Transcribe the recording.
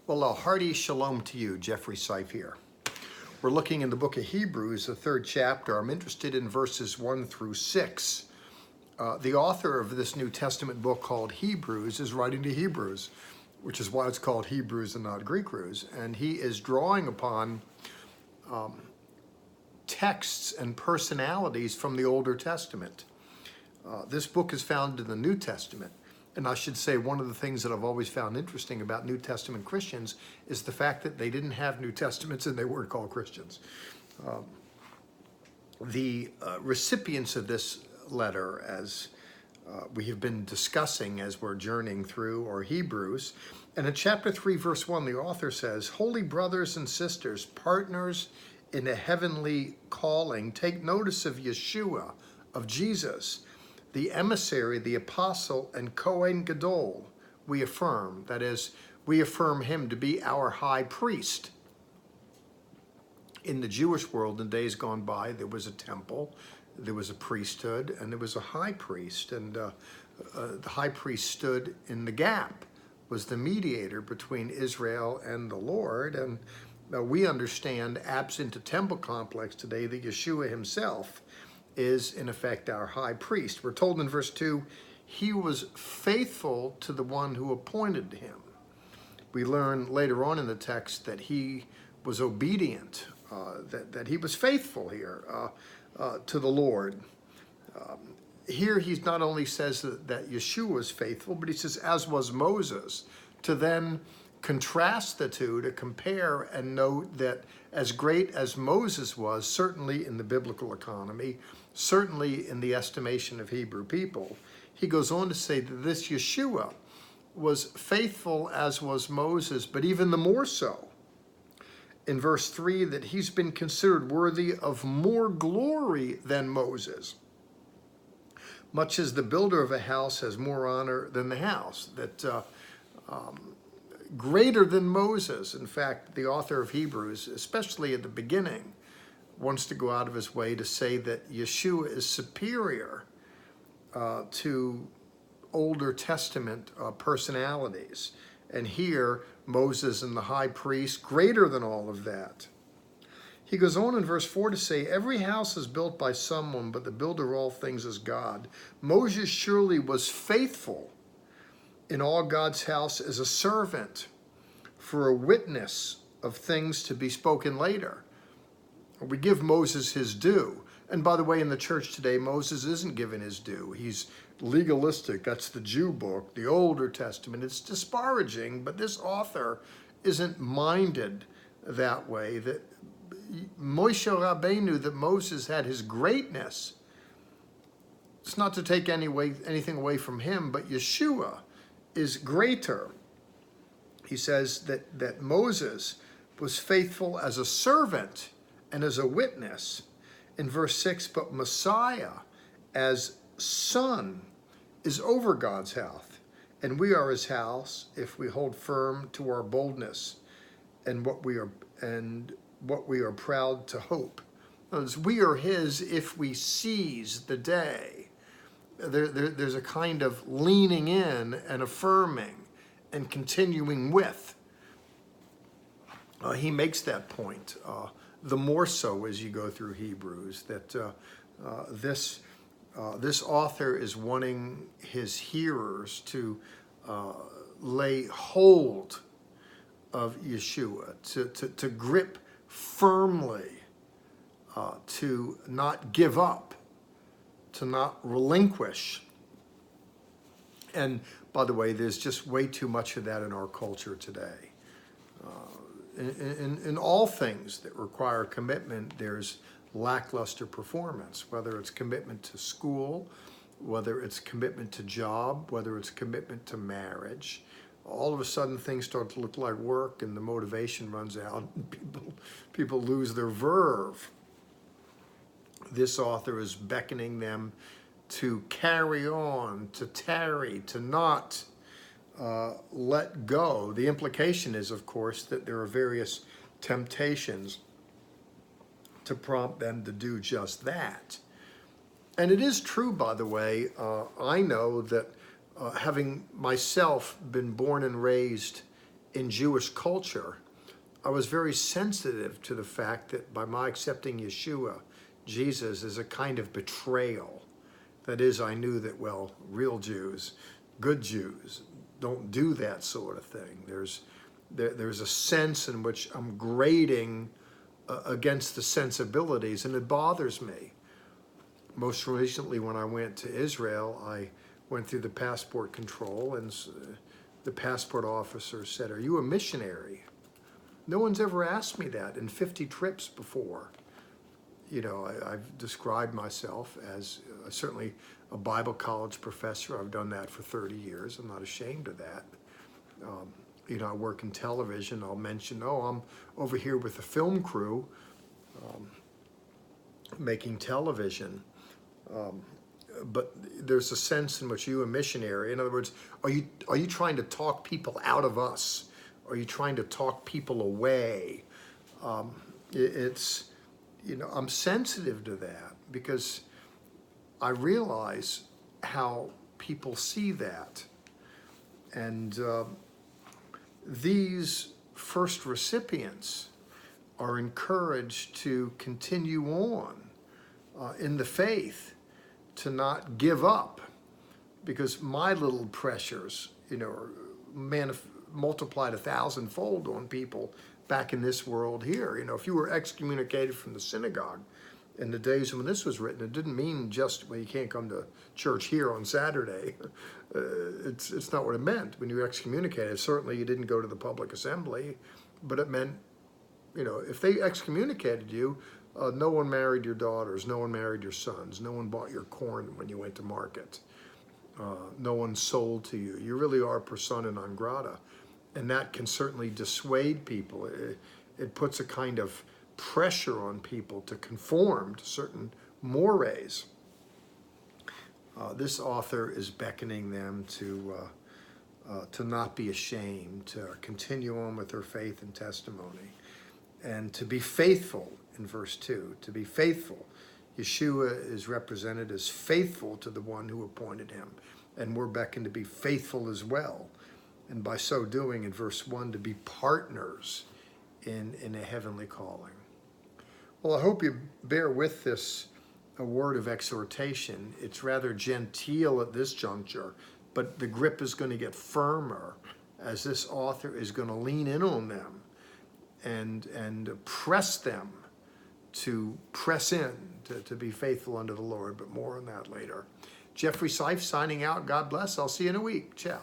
Well, a hearty shalom to you, Jeffrey Seif here. We're looking in the book of Hebrews, the third chapter. I'm interested in verses 1 through 6. The author of this New Testament book called Hebrews is writing to Hebrews, which is why it's called Hebrews and not Greek-Rews. And he is drawing upon texts and personalities from the Older Testament. This book is found in the New Testament. And I should say one of the things that I've always found interesting about New Testament Christians is the fact that they didn't have New Testaments and they weren't called Christians. The recipients of this letter, as we have been discussing as we're journeying through, are Hebrews. And in chapter 3, verse 1, the author says, "Holy brothers and sisters, partners in a heavenly calling, take notice of Yeshua, of Jesus, the emissary, the apostle, and Kohen Gadol, we affirm." That is, we affirm him to be our high priest. In the Jewish world, in days gone by, there was a temple, there was a priesthood, and there was a high priest. And the high priest stood in the gap, was the mediator between Israel and the Lord. And we understand, absent a temple complex today, that Yeshua himself is in effect our high priest. We're told in verse 2, he was faithful to the one who appointed him. We learn later on in the text that he was obedient, that he was faithful here to the Lord. Here he not only says that Yeshua was faithful, but he says, as was Moses, to then contrast the two, to compare and note that as great as Moses was, certainly in the biblical economy, certainly in the estimation of Hebrew people, he goes on to say that this Yeshua was faithful as was Moses, but even the more so. In verse 3, that he's been considered worthy of more glory than Moses, much as the builder of a house has more honor than the house, that greater than Moses. In fact, the author of Hebrews, especially at the beginning, wants to go out of his way to say that Yeshua is superior to Older Testament personalities. And here, Moses and the high priest, greater than all of that. He goes on in verse 4 to say, every house is built by someone, but the builder of all things is God. Moses surely was faithful in all God's house as a servant, for a witness of things to be spoken later. We give Moses his due. And by the way, in the church today, Moses isn't given his due. He's legalistic. That's the Jew book, the Older Testament. It's disparaging, but this author isn't minded that way. That Moshe Rabbeinu, that Moses had his greatness. It's not to take anything away from him, but Yeshua is greater. He says that Moses was faithful as a servant and as a witness. In verse 6, but Messiah as son is over God's house, and we are his house if we hold firm to our boldness and what we are proud to hope. In other words, we are his if we seize the day. There's a kind of leaning in and affirming and continuing with. He makes that point. The more so as you go through Hebrews, that this author is wanting his hearers to lay hold of Yeshua, to grip firmly, to not give up, to not relinquish. And by the way, there's just way too much of that in our culture today. In all things that require commitment, there's lackluster performance, whether it's commitment to school, whether it's commitment to job, whether it's commitment to marriage. All of a sudden things start to look like work and the motivation runs out and people lose their verve. This author is beckoning them to carry on, to tarry, to not let go. The implication is, of course, that there are various temptations to prompt them to do just that. And it is true, by the way, I know that having myself been born and raised in Jewish culture, I was very sensitive to the fact that by my accepting Yeshua, Jesus, is a kind of betrayal. That is, I knew that, well, real Jews, good Jews, don't do that sort of thing. There's a sense in which I'm grading against the sensibilities, and it bothers me. Most recently, when I went to Israel, I went through the passport control, and the passport officer said, "Are you a missionary?" No one's ever asked me that in 50 trips before. You know, I've described myself as certainly a Bible college professor. I've done that for 30 years. I'm not ashamed of that. You know, I work in television. I'll mention, oh, I'm over here with the film crew making television. But there's a sense in which you, a missionary, in other words, are you trying to talk people out of us? Are you trying to talk people away? It's, you know, I'm sensitive to that because I realize how people see that. And these first recipients are encouraged to continue on in the faith, to not give up, because my little pressures, you know, are multiplied 1,000-fold on people back in this world here. You know, if you were excommunicated from the synagogue in the days when this was written, it didn't mean just, well, you can't come to church here on Saturday. It's not what it meant when you were excommunicated. Certainly you didn't go to the public assembly, but it meant, you know, if they excommunicated you, no one married your daughters, no one married your sons, no one bought your corn when you went to market, no one sold to you. You really are persona non grata. And that can certainly dissuade people. It puts a kind of pressure on people to conform to certain mores. This author is beckoning them to not be ashamed, to continue on with their faith and testimony, and to be faithful in verse 2, to be faithful. Yeshua is represented as faithful to the one who appointed him, and we're beckoned to be faithful as well. And by so doing, in verse 1, to be partners in a heavenly calling. Well, I hope you bear with this a word of exhortation. It's rather genteel at this juncture, but the grip is going to get firmer as this author is going to lean in on them and press them to press in, to be faithful unto the Lord, but more on that later. Jeffrey Seif signing out. God bless. I'll see you in a week. Ciao.